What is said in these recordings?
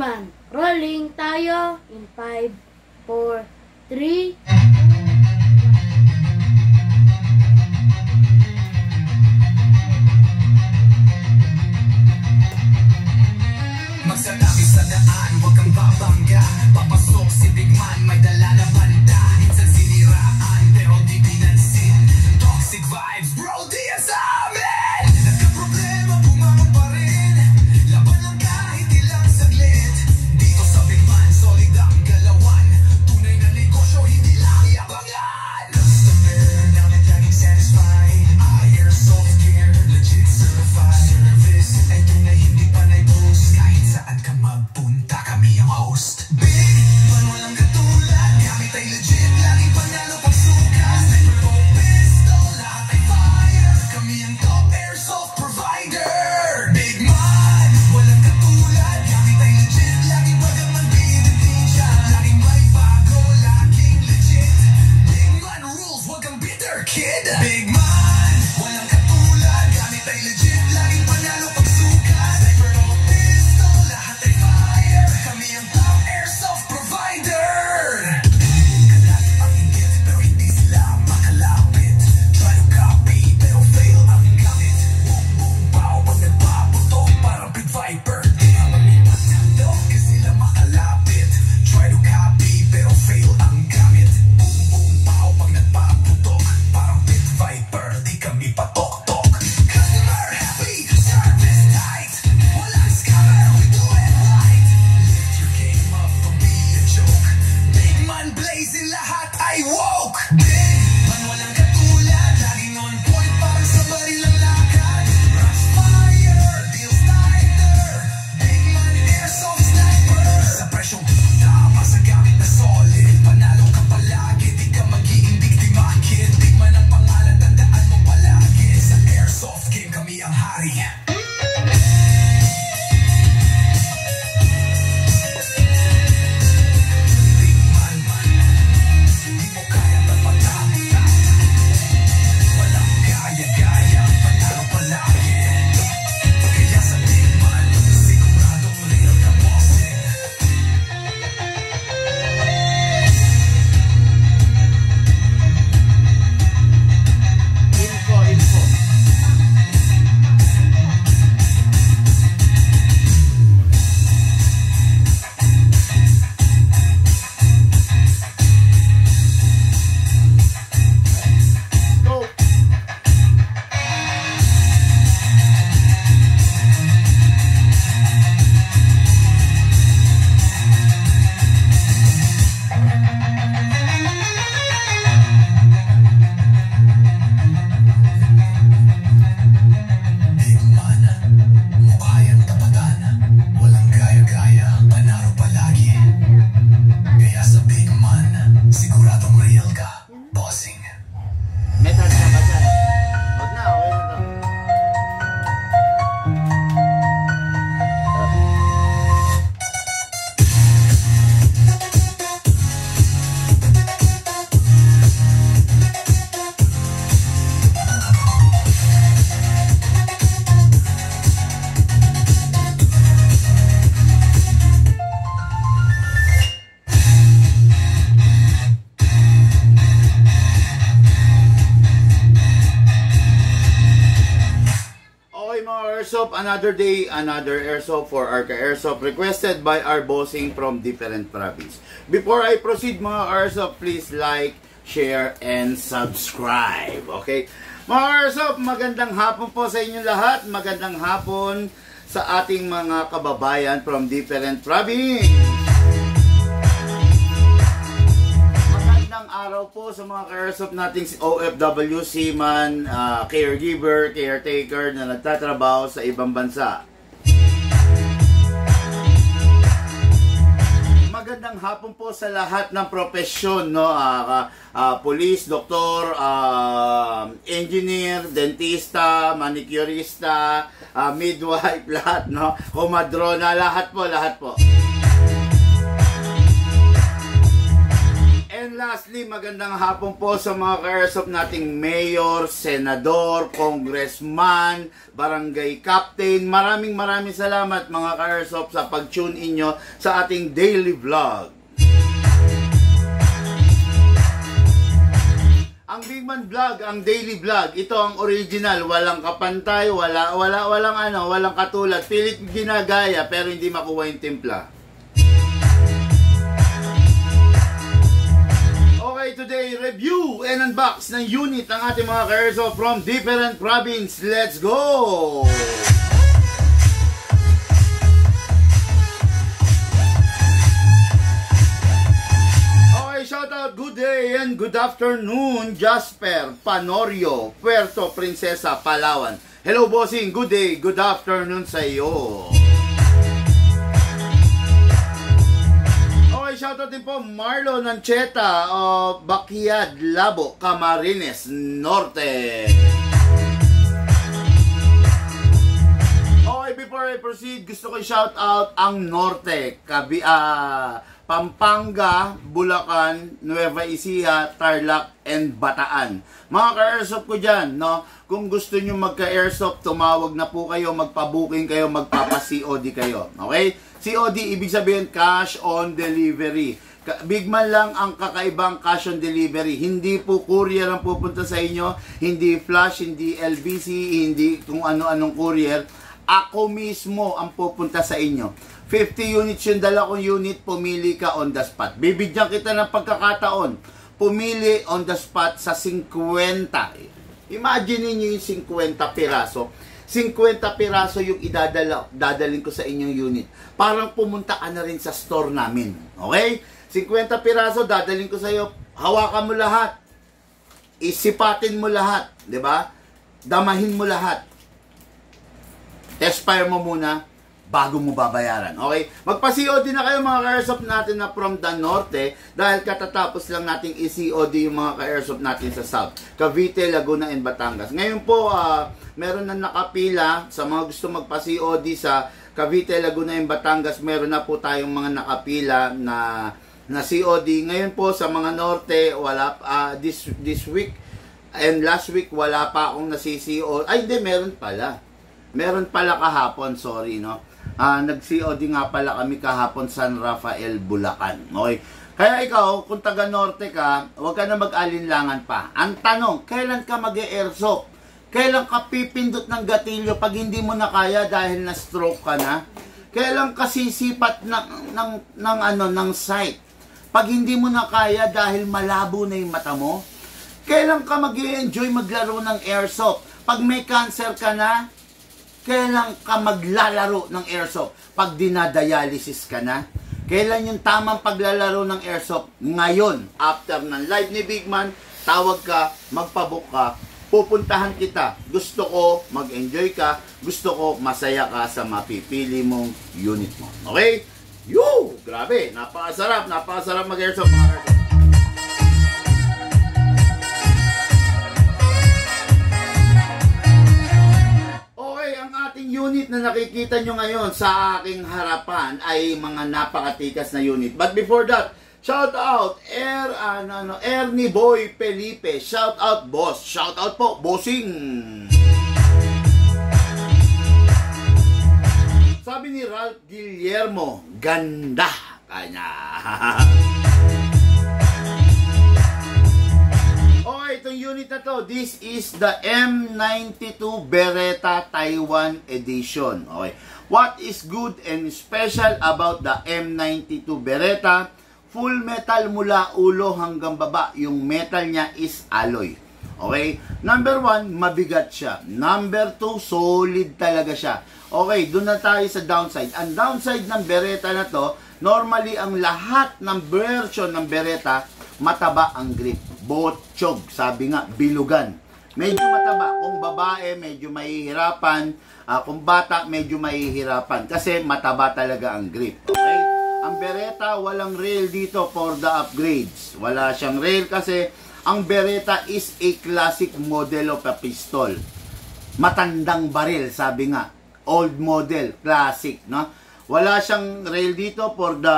Man. Rolling tayo in 5, 4, 3. Magsalabi sa daan, huwag kang babangga. Papasok si Big Man, may dala na banda. Minsan siniraan, pero di pinansin. Toxic vibes, bro, di yan sa amin. Nagka-problema, bumangon pa rin. Laban lang kahit ilang saglit. Dito sa Big Man, solid ang galawan. Tunay na negosyo, hindi lang iabangan. Customer namin laging satisfied. Airsoft gear, legit certified. Service, eto na hindi pa na-post. Kahit saan ka magpunta, kami ang host. Big Man, walang katulad. Gamit ay legit, laging panalo pag sukat. Sniper o pistol, lahat ay fire. Kami ang top airsoft provider. Big Man, walang katulad. Gamit ay legit, laging magaman binitin siya. Laging may bago, laging legit. Big Man rules, wag kang bitter, kid. Big Man, walang katulad. Gamit ay legit, laging panalo pag sukat. Sniper o pistol, lahat ay fire. Kami ang top airsoft provider. Kadali ang inggit, pero hindi sila makalapit. Try to copy, pero fail ang gamit. Boom, boom, pow, pag nagpaputok, parang Big Viper. Di mamalipat dito, kasi sila makalapit. Try to copy, pero fail ang gamit. Boom, boom, pow, pag nagpaputok, parang Big Viper. Di kami patok-tok. Customer happy, service tight. Walang scammer, we do it right. Lift your game up, don't be a joke. Big Man blazing, lahat ay woke. Big Man walang katulad, laging on point, parang sa baril ang lakad. Rush fire, deals tighter. Big Man airsoft sniper. Sa presyong tama, sa gamit na solid. Panalo ka palagi, di ka magiging biktima, kid. Big Man ang pangalan, tandaan mo palagi. Sa airsoft game, kami ang hari. Big Man, di mo kaya tapatan. Walang gaya-gaya, panalo palagi. Kaya sa Big Man, siguradong real ka bossing. Info. Go. Big Man, mukha yan tapatan. Walang gaya-gaya, panalo palagi. Kaya sa Big Man, siguradong real ka, bossing. Metal ka ba dyan? Huwag na, okay na to. Okay mga Airsoft, another day, another Airsoft for Arca Airsoft requested by our bossing from different province. Before I proceed mga Airsoft, please like, share, and subscribe. Okay? Mga Airsoft, magandang hapon po sa inyong lahat. Magandang hapon sa ating mga kababayan from different province. Magandang araw po sa mga ka-Airsoft nating OFW, seaman, caregiver, caretaker na nagtatrabaho sa ibang bansa. Magandang hapon po sa lahat ng profesyon, no? Police, doktor, engineer, dentista, manicurista, midwife, lahat, no? Komadrona, lahat po, lahat po. And And lastly, magandang hapon po sa mga ka-airsoft nating mayor, senador, congressman, barangay captain. Maraming salamat mga ka-airsoft sa pag-tune in nyo sa ating daily vlog. Ang Big Man Vlog, ang daily vlog, ito ang original, walang kapantay, walang katulad. Pilit ginagaya pero hindi makuha yung timpla. Okay, today, review and unbox ng unit ng ating mga ka-airsoft from different province. Let's go! Okay, shout out, good day and good afternoon, Jasper Panorio, Puerto Princesa, Palawan. Hello, bossing, good day, good afternoon sa iyo. Shoutout din po Marlo Nancheta of Baquiad, Labo, Camarines Norte. Okay, before I proceed, gusto ko i-shoutout ang Norte, Pampanga, Bulacan, Nueva Ecija, Tarlac, and Bataan. Mga ka-airsoft ko dyan, no? Kung gusto nyo magka-airsoft, tumawag na po kayo, magpa-booking kayo, magpapa-COD kayo. Okay? COD, ibig sabihin cash on delivery. Big Man lang ang kakaibang cash on delivery. Hindi po courier ang pupunta sa inyo, hindi flash, hindi LBC, hindi kung ano-anong courier. Ako mismo ang pupunta sa inyo. 50 units yung dala kong unit, pumili ka on the spot. Bibigyan kita ng pagkakataon. Pumili on the spot sa 50. Imagine niyo yung 50 piraso. 50 piraso yung dadalhin ko sa inyong unit. Parang pumunta ka na rin sa store namin. Okay? 50 piraso, dadalhin ko sa iyo. Hawakan mo lahat. Isipatin mo lahat. Diba? Damahin mo lahat. Expire mo muna bago mo babayaran. Okay? Magpa-COD na kayo mga ka-airsoft natin na from the norte dahil katatapos lang nating i-COD yung mga ka-airsoft natin sa south. Cavite, Laguna, and Batangas. Ngayon po, meron na nakapila sa mga gusto magpa-COD sa Cavite, Laguna, and Batangas. Meron na po tayong mga nakapila na COD. Ngayon po sa mga norte, wala this week and last week wala pa akong nasi-COD. Ay, hindi, meron pala. Meron pala kahapon, sorry, no? Nag-COD nga pala kami kahapon San Rafael, Bulacan. Okay? Kaya ikaw, kung taga-norte ka, huwag ka na mag-alinlangan pa. Ang tanong, kailan ka mag-airsoft? Kailan ka pipindot ng gatilyo pag hindi mo na kaya dahil na-stroke ka na? Kailan ka sisipat ng sight? Pag hindi mo na kaya dahil malabo na yung mata mo? Kailan ka mag-enjoy maglaro ng airsoft? Pag may cancer ka na, kailan ka maglalaro ng airsoft? Pag dinadialysis ka na? Kailan yung tamang paglalaro ng airsoft? Ngayon, after ng live ni Big Man, tawag ka, magpabook ka, pupuntahan kita. Gusto ko mag-enjoy ka, gusto ko masaya ka sa mapipili mong unit mo. Okay? Grabe, napakasarap mag-airsoft mga airsoft. Unit na nakikita nyo ngayon sa aking harapan ay mga napakatikas na unit. But before that, shout out Ernie Boy Felipe. Shout out boss. Shout out po bossing. Sabi ni Ralph Guillermo, ganda kanya. Okay, itong unit na to, this is the M92 Beretta Taiwan Edition. Okay, what is good and special about the M92 Beretta? Full metal mula ulo hanggang baba. Yung metal niya is alloy. Okay, number 1, mabigat siya. Number 2, solid talaga siya. Okay, doon na tayo sa downside. Ang downside ng Beretta na to, normally ang lahat ng version ng Beretta, mataba ang grip. Botchog, sabi nga, bilugan. Medyo mataba. Kung babae, medyo mahihirapan. Kung bata, medyo mahihirapan. Kasi mataba talaga ang grip. Okay? Ang Beretta, walang rail dito for the upgrades. Wala siyang rail kasi ang Beretta is a classic model of a pistol. Matandang baril, sabi nga. Old model, classic, no? Wala siyang rail dito for the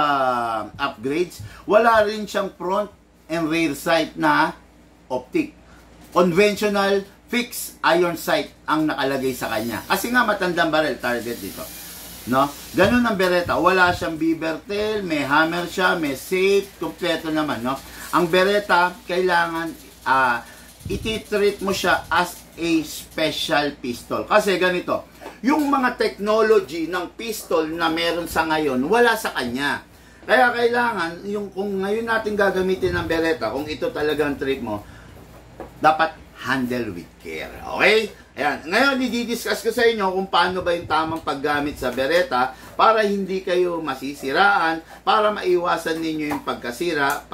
upgrades. Wala rin siyang front and rear sight na optic. Conventional fixed iron sight ang nakalagay sa kanya. Kasi nga matandang barrel target dito. No? Ganun ang Beretta. Wala siyang beaver tail, may hammer siya, may safe, kompleto naman, no? Ang Beretta, kailangan ititreat mo siya as a special pistol. Kasi ganito, yung mga technology ng pistol na meron sa ngayon, wala sa kanya. Kaya kailangan, yung kung ngayon natin gagamitin ng Beretta, kung ito talagang trip mo, dapat handle with care. Okay? Ayan. Ngayon, i-discuss ko sa inyo kung paano ba yung tamang paggamit sa Beretta para hindi kayo masisiraan, para maiwasan ninyo yung pagkasira,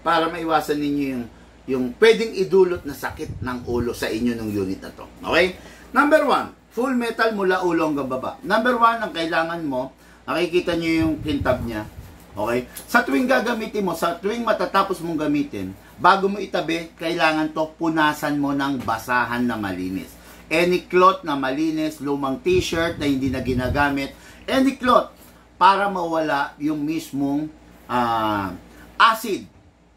para maiwasan ninyo yung pwedeng idulot na sakit ng ulo sa inyo ng unit na to. Okay? Number 1, full metal mula ulo hanggang baba. Number 1, ang kailangan mo, nakikita nyo yung kintab niya. Okay? Sa tuwing gagamitin mo, sa tuwing matatapos mong gamitin, bago mo itabi, kailangan to punasan mo ng basahan na malinis. Any cloth na malinis, lumang t-shirt na hindi na ginagamit, any cloth, para mawala yung mismong acid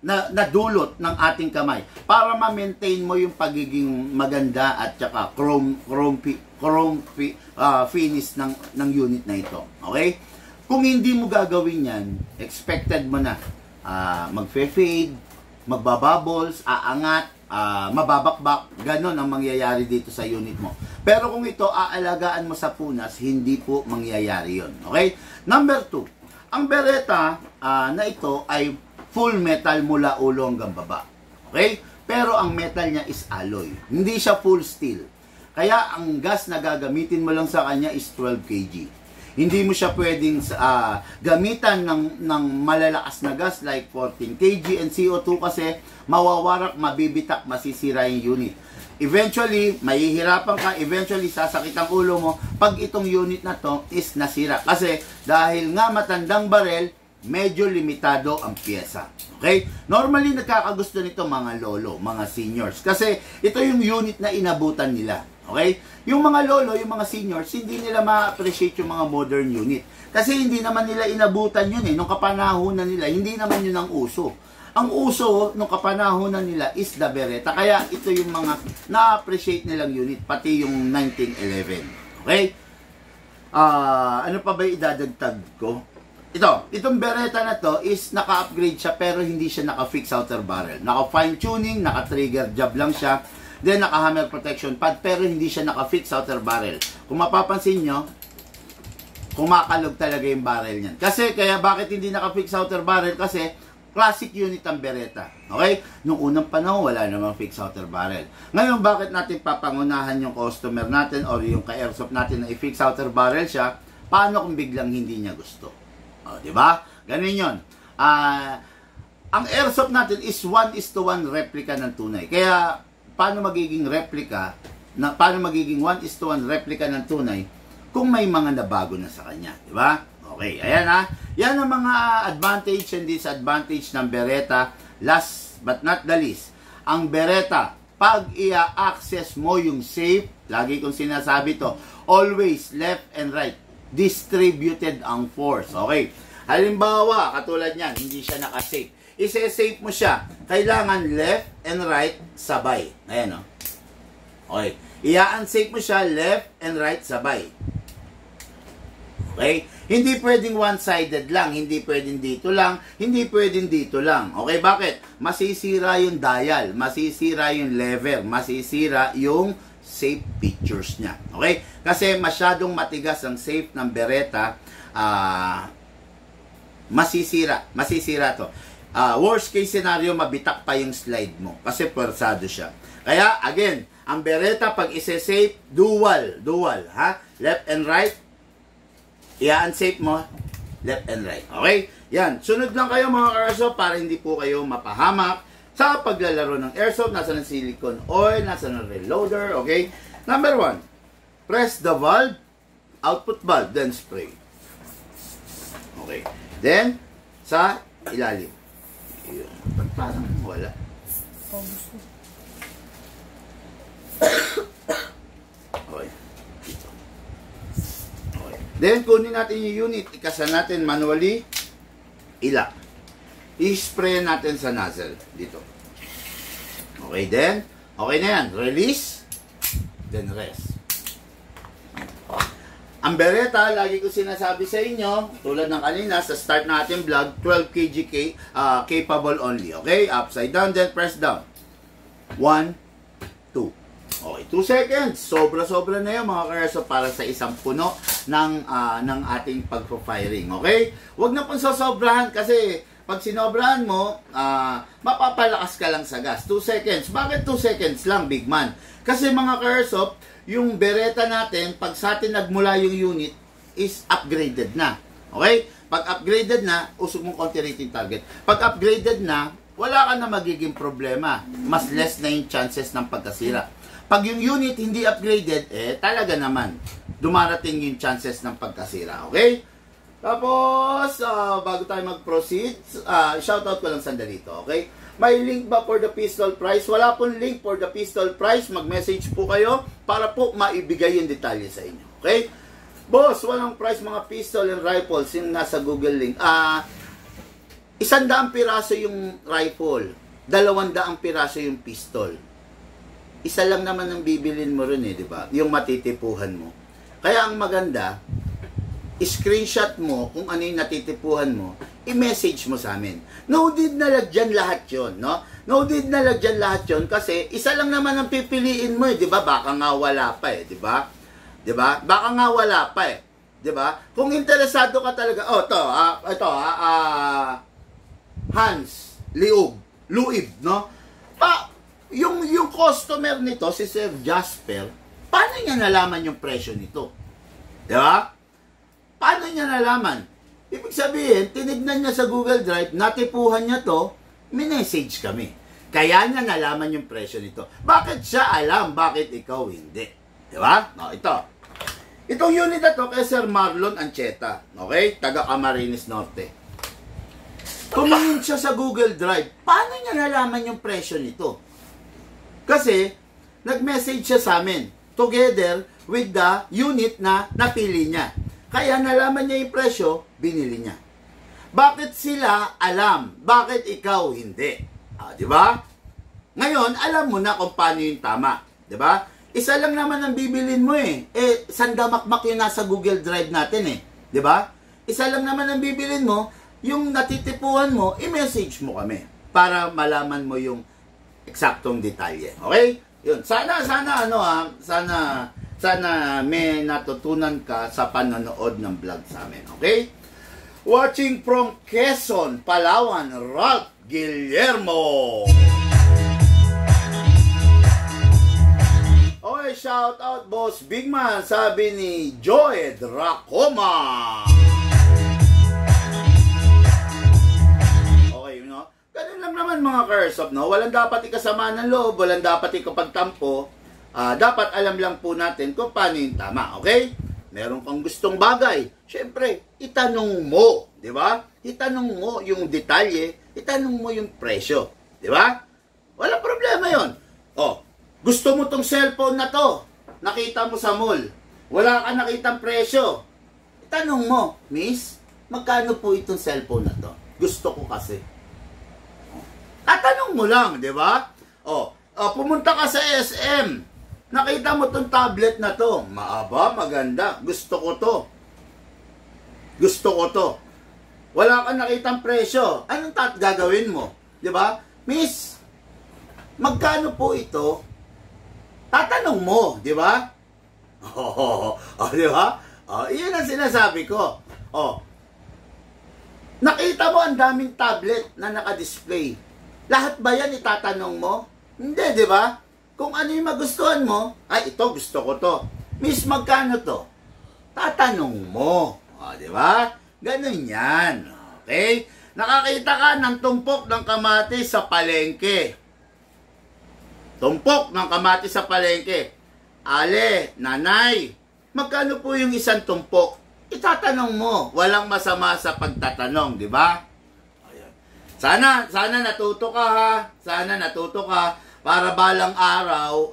na dulot ng ating kamay. Para ma-maintain mo yung pagiging maganda at saka chrome finish ng unit na ito. Okay? Kung hindi mo gagawin yan, expected mo na magfe-fade, magbabubbles, aangat, mababakbak, ganon ang mangyayari dito sa unit mo. Pero kung ito aalagaan mo sa punas, hindi po mangyayari yon. Okay? Number 2, ang Beretta na ito ay full metal mula ulo hanggang baba. Okay? Pero ang metal niya is alloy. Hindi siya full steel. Kaya ang gas na gagamitin mo lang sa kanya is 12 kg. Hindi mo siya pwedeng gamitan ng malalakas na gas like 14 kg and CO2 kasi mawawarak, mabibitak, masisira yung unit. Eventually, mahihirapan ka, eventually sasakit ang ulo mo pag itong unit na to is nasira. Kasi dahil nga matandang barel, medyo limitado ang pyesa. Okay? Normally, nagkakagusto nito mga lolo, mga seniors. Kasi ito yung unit na inabutan nila. Okay? Yung mga lolo, yung mga seniors, hindi nila ma-appreciate yung mga modern unit. Kasi hindi naman nila inabutan yun eh. Nung kapanahonan nila, hindi naman yun ang uso. Ang uso, nung kapanahonan nila, is the Beretta. Kaya ito yung mga na-appreciate nilang unit, pati yung 1911. Okay? Ano pa ba idadagtag ko? Itong Beretta na to is naka-upgrade siya pero hindi siya naka-fix outer barrel. Naka-fine tuning, naka-trigger job lang siya. Then naka-hammer protection pad pero hindi siya naka-fix outer barrel. Kung mapapansin nyo, kumakalog talaga yung barrel niyan. Kasi kaya bakit hindi naka-fix outer barrel? Kasi classic unit ang Beretta. Okay? Nung unang panahon, wala namang fix outer barrel. Ngayon, bakit natin papangunahan yung customer natin or yung ka-airsoft natin na i-fix outer barrel siya? Paano kung biglang hindi niya gusto? O, diba? Ganun yun. Ang airsoft natin is 1:1 replica ng tunay. Kaya, paano magiging replica, paano magiging 1:1 replica ng tunay kung may mga nabago na sa kanya. Diba? Okay, ayan ha. Yan ang mga advantage and disadvantage ng Beretta. Last but not the least, ang Beretta, pag i-access mo yung safe, lagi kong sinasabi to, always left and right. Distributed ang force. Okay. Halimbawa, katulad niyan, hindi siya naka-safe. I-safe mo siya. Kailangan left and right sabay. Ayan o. Okay. I-unsafe mo siya left and right sabay. Okay? Hindi pwedeng one-sided lang. Hindi pwedeng dito lang. Hindi pwedeng dito lang. Okay, bakit? Masisira yung dial. Masisira yung lever. Masisira yung safe features niya. Okay? Kasi masyadong matigas ang safe ng Beretta, masisira. Masisira to. Worst case scenario, mabitak pa yung slide mo. Kasi pwersado siya. Kaya, again, ang Beretta, pag isa-safe, dual, ha? Left and right, i-unsafe mo, left and right. Okay? Yan. Sunod lang kayo mga airsoft para hindi po kayo mapahamak sa paglalaro ng airsoft. Nasa ng silicone oil, nasa ng reloader, okay? Number 1, press the valve, output valve, then spray. Okay. Then, sa ilalim. Yun. Parang wala. Okay. Dito. Okay. Then, kunin natin yung unit. Ikasan natin manually. Ilak. i-spray natin sa nozzle dito. Okay then? Okay na yan. Release, then rest. Ang bereta, lagi ko sinasabi sa inyo, tulad ng kanina, sa start natin vlog, 12 kg capable only. Okay? Upside down, then press down. 1, 2. Okay, 2 seconds. Sobra-sobra na yun, mga ka-airsoft, para sa isang puno ng ating pag-firing. Okay? Huwag na pong sosobrahan kasi pag sinobrahan mo, mapapalakas ka lang sa gas. 2 seconds. Bakit 2 seconds lang, big man? Kasi mga ka-airsoft, yung bereta natin, pag sa atin nagmula yung unit, is upgraded na. Okay? Pag upgraded na, usog mong konti rating target. Pag upgraded na, wala ka na magiging problema. Mas less na yung chances ng pagkasira. Pag yung unit hindi upgraded, talaga naman, dumarating yung chances ng pagkasira. Okay? Tapos, bago tayo mag-proceed, shoutout ko lang sandali ito, okay? May link ba for the pistol price? Wala pong link for the pistol price. Mag-message po kayo para po maibigay yung detalye sa inyo, okay? Boss, walang price mga pistol and rifles yung nasa Google link. 100 piraso yung rifle, 200 piraso yung pistol. Isa lang naman ang bibilin mo rin di ba? Yung matitipuhan mo. Kaya ang maganda, screenshot mo kung ano yung natitipuhan mo, i-message mo sa amin. No need na lagyan lahat yun, no? No need na lagyan lahat yun kasi isa lang naman ang pipiliin mo, di ba? Baka nga wala pa di ba? Di ba? Baka nga wala pa di ba? Kung interesado ka talaga, Hans, Luib, no? Yung customer nito, si Sir Jasper, paano niya nalaman yung presyo nito? Di ba? Paano niya nalaman? Ibig sabihin, tinignan niya sa Google Drive, natipuhan niya to, minessage kami. Kaya niya nalaman yung presyo nito. Bakit siya alam? Bakit ikaw hindi? Di ba? No, ito. Itong unit na to kay Sir Marlon Ancheta. Okay? Taga Camarines Norte. Tumingin siya sa Google Drive. Paano niya nalaman yung presyo nito? Kasi, nag-message siya sa amin together with the unit na napili niya. Kaya nalaman niya yung presyo, binili niya. Bakit sila alam? Bakit ikaw hindi? Di ba? Ngayon, alam mo na kung paano yung tama. Di ba? Isa lang naman ang bibilin mo sandamakmak yung nasa Google Drive natin Di ba? Isa lang naman ang bibilin mo, yung natitipuhan mo, i-message mo kami para malaman mo yung eksaktong detalye. Okay? Yun. Sana may natutunan ka sa panonood ng vlog sa amin. Okay? Watching from Quezon, Palawan, Ralph Guillermo. Okay, shout out Boss Big Man, sabi ni Joy Dracoma. Okay, ganun lang naman mga ka-airsoft, no? Walang dapat ikasama ng loob, walang dapat ikapagtampo. Dapat alam lang po natin kung paano yung tama, okay? Meron kang gustong bagay, syempre, itanong mo, di ba? Itanong mo yung detalye, itanong mo yung presyo, di ba? Walang problema yon. Gusto mo tong cellphone na to, nakita mo sa mall, wala ka nakitang presyo, itanong mo, Miss, magkano po itong cellphone na to? Gusto ko kasi. Tatanong mo lang, di ba? Pumunta ka sa SM, nakita mo tong tablet na to. Maaba, maganda. Gusto ko to. Gusto ko to. Wala kang nakitang presyo. Anong gagawin mo? Di ba? Miss, magkano po ito? Tatanong mo. Di ba? Di ba? Iyan ang sinasabi ko. Nakita mo ang daming tablet na naka-display. Lahat ba yan itatanong mo? Hindi, di ba? Kung ano yung magustuhan mo, ito gusto ko to. Miss, magkano to? Tatanong mo. Di ba? Ganun yan. Okay? Nakakita ka ng tumpok ng kamatis sa palengke. Tumpok ng kamatis sa palengke. Ale, nanay, magkano po yung isang tumpok? Itatanong mo. Walang masama sa pagtatanong, di ba? Sana natuto ka ha. Sana natuto ka para balang araw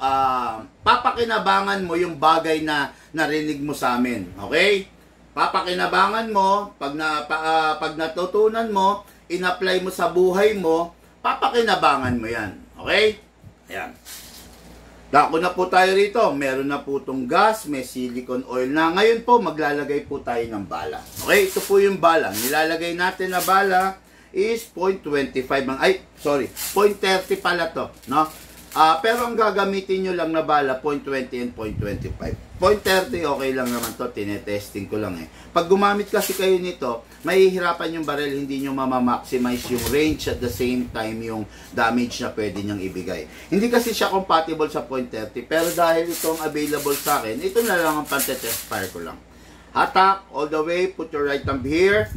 papakinabangan mo yung bagay na narinig mo sa amin. Okay? Papakinabangan mo pag natutunan mo, in-apply mo sa buhay mo, papakinabangan mo yan. Okay? Ayan. Dako na po tayo rito. Meron na po itong gas, may silicone oil na. Ngayon po, maglalagay po tayo ng bala. Okay? Ito po yung bala. Nilalagay natin na bala is 0.25. 0.30 pala to. No? Pero ang gagamitin nyo lang na bala, 0.20 and 0.25. 0.30, okay lang naman to. Tinetesting ko lang eh. Pag gumamit kasi kayo nito, mahihirapan yung barrel, hindi nyo mamamaximize yung range at the same time yung damage na pwede nyang ibigay. Hindi kasi siya compatible sa 0.30, pero dahil itong available sa akin, ito na lang ang pante-test fire ko lang. Hatak, all the way, put your right thumb here.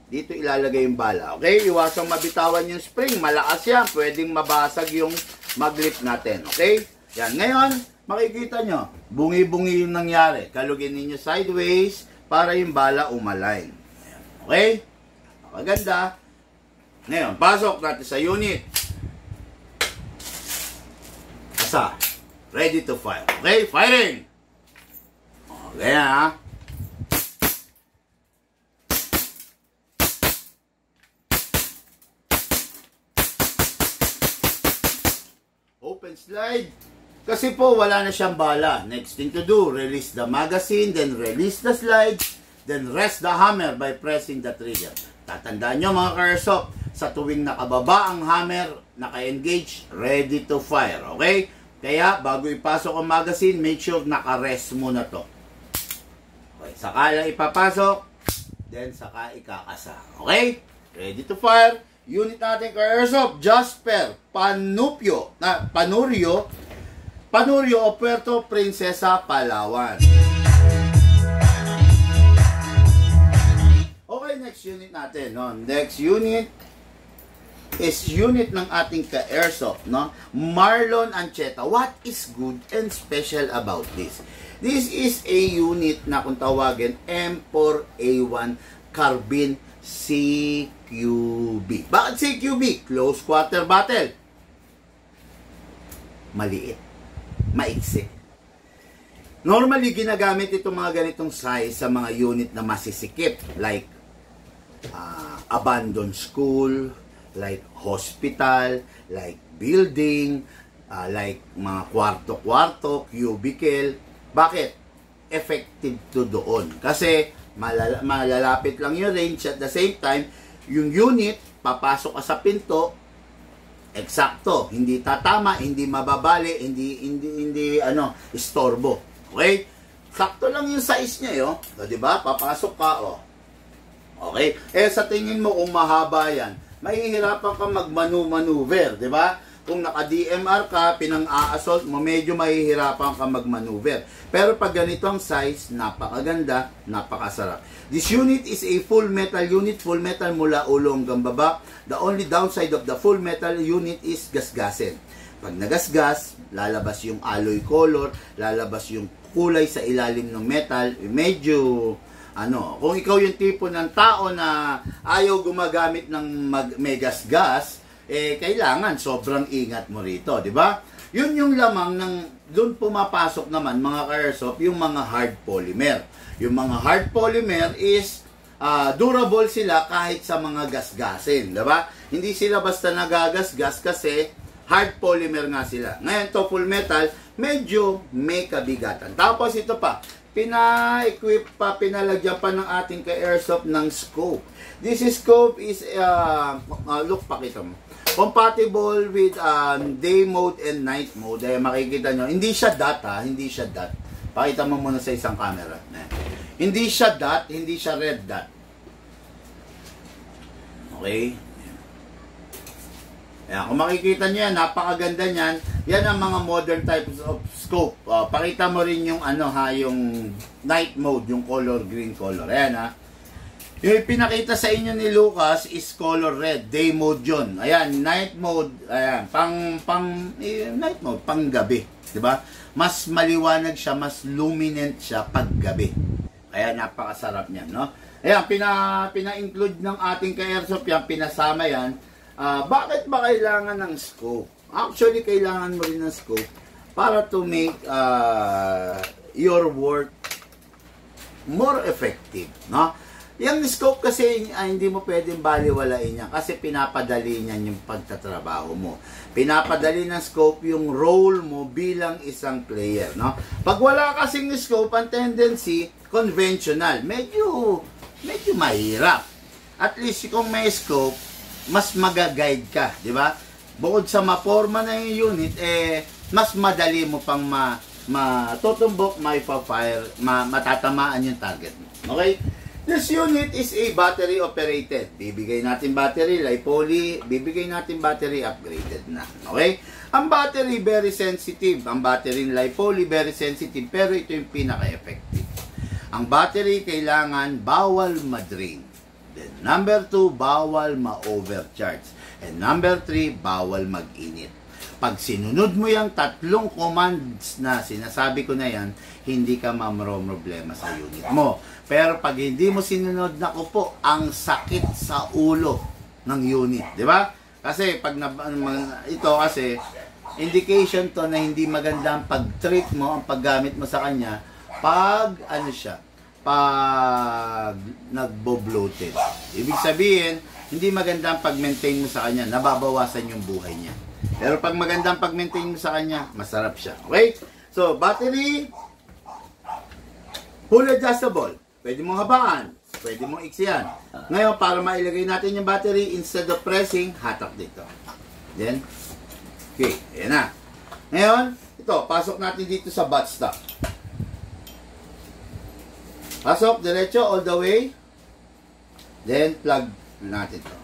Dito ilalagay yung bala. Okay? Iwasang mabitawan yung spring. Malakas yan. Pwedeng mabasag yung mag-grip natin. Okay? Yan. Ngayon, makikita nyo, bungi-bungi yung nangyari. Kalugin ninyo sideways para yung bala umalign. Okay? Maganda. Ngayon, pasok natin sa unit. Asa. Ready to fire. Okay? Firing! Okay ha? Open slide. Kasi po, wala na siyang bala. Next thing to do, release the magazine, then release the slide, then rest the hammer by pressing the trigger. Tatandaan nyo mga ka-airsoft, sa tuwing nakababa ang hammer, naka-engage, ready to fire. Okay? Kaya, bago ipasok ang magazine, make sure naka-rest muna to. Okay, saka lang ipapasok, then saka ikakasa. Okay? Ready to fire. Unit natin ka-airsoft, Jasper Panurio o Puerto Princesa, Palawan. Okay, next unit natin. No? Next unit is unit ng ating ka-airsoft, no? Marlon Ancheta. What is good and special about this? This is a unit na kung tawagin M4A1 Carbine CQB. Bakit CQB? Close quarter battle. Maliit. Maiksi. Normally, ginagamit itong mga ganitong size sa mga unit na masisikip. Like, abandoned school, like hospital, like building, like mga kwarto-kwarto, cubicle. Bakit? Effective to doon. Kasi, malalapit lang yung range at the same time, yung unit, papasok ka sa pinto, eksakto, hindi tatama, hindi mababali, hindi istorbo. Okay? Sakto lang yung size niya, yo. So, di ba? Papasok ka, oh. Okay? Sa tingin mo kung mahaba yan, mahihirapan ka magmanu-maneuver, di ba? Kung naka-DMR ka, pinang-a-assault mo, medyo mahihirapan ka mag-maneuver. Pero pag ganito ang size, napakaganda, napakasarap. This unit is a full metal unit, full metal mula ulo hanggang baba. The only downside of the full metal unit is gasgasin. Pag nagasgas, lalabas yung alloy color, lalabas yung kulay sa ilalim ng metal, medyo kung ikaw yung tipo ng tao na ayaw gumagamit ng may gasgas, kailangan sobrang ingat mo rito, di ba? Yun yung lamang ng doon pumapasok naman mga ka-airsoft yung mga hard polymer. Yung mga hard polymer is durable sila kahit sa mga gasgasin, di ba? Hindi sila basta nagagasgas kasi hard polymer nga sila. Ngayon to full metal, medyo may kabigatan. Tapos ito pa, pina-equip pa, pinalagyan pa ng ating ka-airsoft ng scope. This scope is look, pakita mo. Compatible with day mode and night mode. Makikita nyo, hindi siya dot hindi siya dot. Pakita mo muna sa isang camera. Hindi siya dot, hindi siya red dot. Okay? Ayan, kung makikita nyo yan, napakaganda nyan. Yan ang mga modern types of scope. Pakita mo rin yung yung night mode, yung color green color. Ayan ha. Yung pinakita sa inyo ni Lucas is color red, day mode yun. Ayan, night mode, ayan, night mode, pang gabi, di ba? Mas maliwanag siya, mas luminant siya pag gabi. Kaya napakasarap niyan, no? Ayan, pina-include ng ating ka-airsoft yan, pinasama yan. Bakit ba kailangan ng scope? Actually, kailangan mo rin ng scope para to make your work more effective, no? Yung scope kasi hindi mo pwedeng baliwalain yan kasi pinapadali niyan yung pagtatrabaho mo. Pinapadali ng scope yung role mo bilang isang player, no? Pag wala kasing scope, ang tendency conventional, medyo mahirap. At least kung may scope, mas magaguide ka, di ba? Bukod sa maporma na yung unit, mas madali mo pang matutumbok, matatamaan yung target mo. Okay? This unit is a battery operated. Bibigay natin battery, li-poly, bibigay natin battery upgraded na. Okay? Ang battery very sensitive. Ang battery li-poly very sensitive, pero ito yung pinaka-effective. Ang battery kailangan bawal ma-drain. Then number 2, bawal ma-overcharge. And number 3, bawal mag-init. Pag sinunod mo yung tatlong commands na sinasabi ko na yan, hindi ka problema sa unit mo. Pero pag hindi mo sinunod, naku po, ang sakit sa ulo ng unit, di ba? Kasi pag ito kasi indication to na hindi maganda ang pag-treat mo, ang paggamit mo sa kanya pag pag nagbo-bloated. Ibig sabihin, hindi maganda ang pag-maintain mo sa kanya, nababawasan yung buhay niya. Pero pag magandang pag-maintain mo sa kanya, masarap siya. Okay? So, battery, full adjustable. Pwede mong habaan. Pwede mong iksiyan. Ngayon, para mailagay natin yung battery, instead of pressing, hatak dito. Then, okay, ayan na. Ngayon, ito, pasok natin dito sa buttstock. Pasok, diretso, all the way. Then, plug natin ito.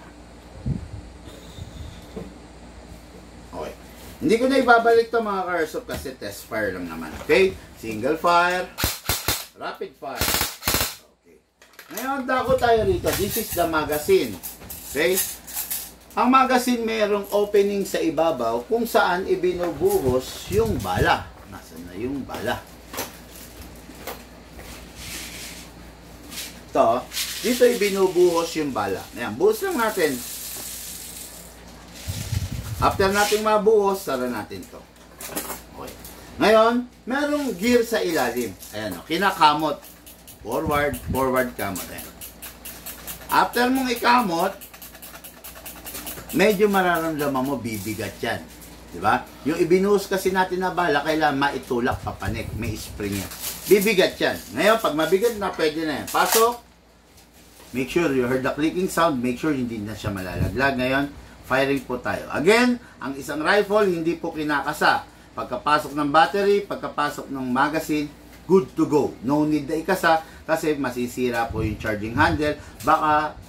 Okay. Hindi ko na ibabalik ito mga ka-airsoft kasi test fire lang naman. Okay? Single fire, rapid fire. Ngayon, dako tayo rito. This is the magazine. Okay? Ang magazine merong opening sa ibabaw kung saan ibinubuhos yung bala. Nasaan na yung bala? Ito, dito ibinubuhos yung bala. Ayan, buhos lang natin. After natin mabuhos, sara natin to. Okay. Ngayon, merong gear sa ilalim. Ayan o, kinakamot. Forward kamot. Ayan. After mong ikamot, medyo mararamdaman mo, bibigat yan. Diba? Yung ibinuhos kasi natin na bala, kailangan maitulak, papanik, may spring yan. Bibigat yan. Ngayon, pag mabigat na, pwede na yan. Pasok. Make sure you heard the clicking sound. Make sure hindi na siya malalaglag. Ngayon, firing po tayo. Again, ang isang rifle, hindi po kinakasa. Pagkapasok ng battery, pagkapasok ng magazine, good to go. No need na ikasa kasi masisira po yung charging handle. Baka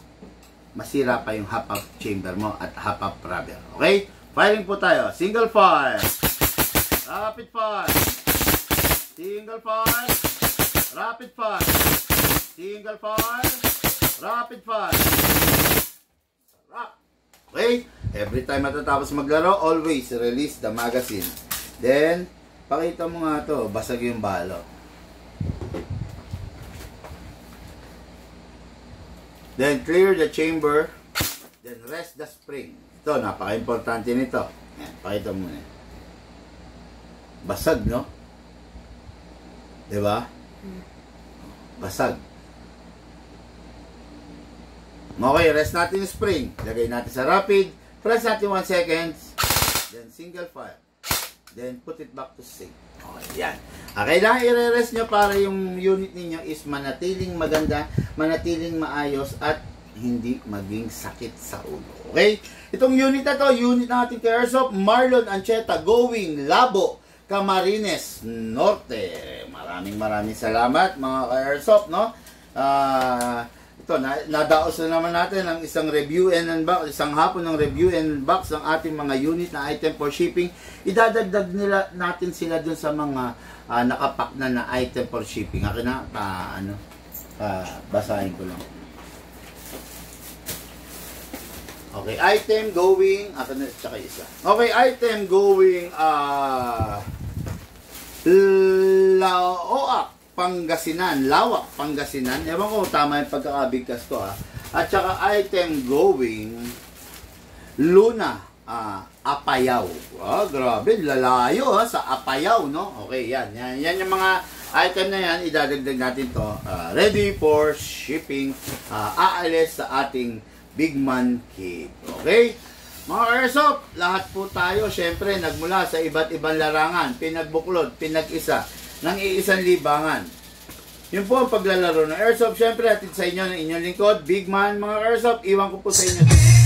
masira pa yung hop-up chamber mo at hop-up rubber. Okay? Firing po tayo. Single fire. Rapid fire. Single fire. Rapid fire. Single fire. Rapid fire. Okay? Every time matatapos maglaro, always release the magazine. Then, pakita mo nga to, basag yung balo. Then, clear the chamber. Then, rest the spring. Ito, napaka-importante nito. Ayan, pakita mo na. Basag, no? Diba? Basag. Okay, rest natin yung spring. Lagay natin sa rapid. Press natin 1 second. Then, single fire. Then, put it back to safe. Okay, yan. Kailangan i-rest nyo para yung unit ninyo is manatiling maganda, manatiling maayos, at hindi maging sakit sa ulo. Okay? Itong unit na to, unit ng ating ka-airsoft, Marlon Ancheta, going Labo, Camarines Norte. Maraming salamat mga ka-airsoft, no? Ito, nadaos na naman natin ang isang review and unbox, isang hapon ng review and unbox ng ating mga unit na item for shipping. Idadagdag natin sila dun sa mga nakapack na item for shipping. Akin na, basahin ko lang. Okay, item going, akin na, tsaka isa. Okay, item going, Laoak, Pangasinan, Lawak, Pangasinan. Ewan ko, tama yung pagkakabigkas ko ha. At saka item going, Luna, Apayao. Grabe, lalayo ha, sa Apayao, no? Okay, yan yung mga item na yan, idadagdag natin to. Ready for shipping. Aalis sa ating Big Man Cave. Okay? Mga airsoft, lahat po tayo, syempre, nagmula sa iba't ibang larangan, pinagbuklod, pinag-isa, ng iisang libangan. Yun po ang paglalaro ng airsoft. Syempre, atid sa inyo ng inyong lingkod, Big Man. Mga airsoft, iwan ko po sa inyo.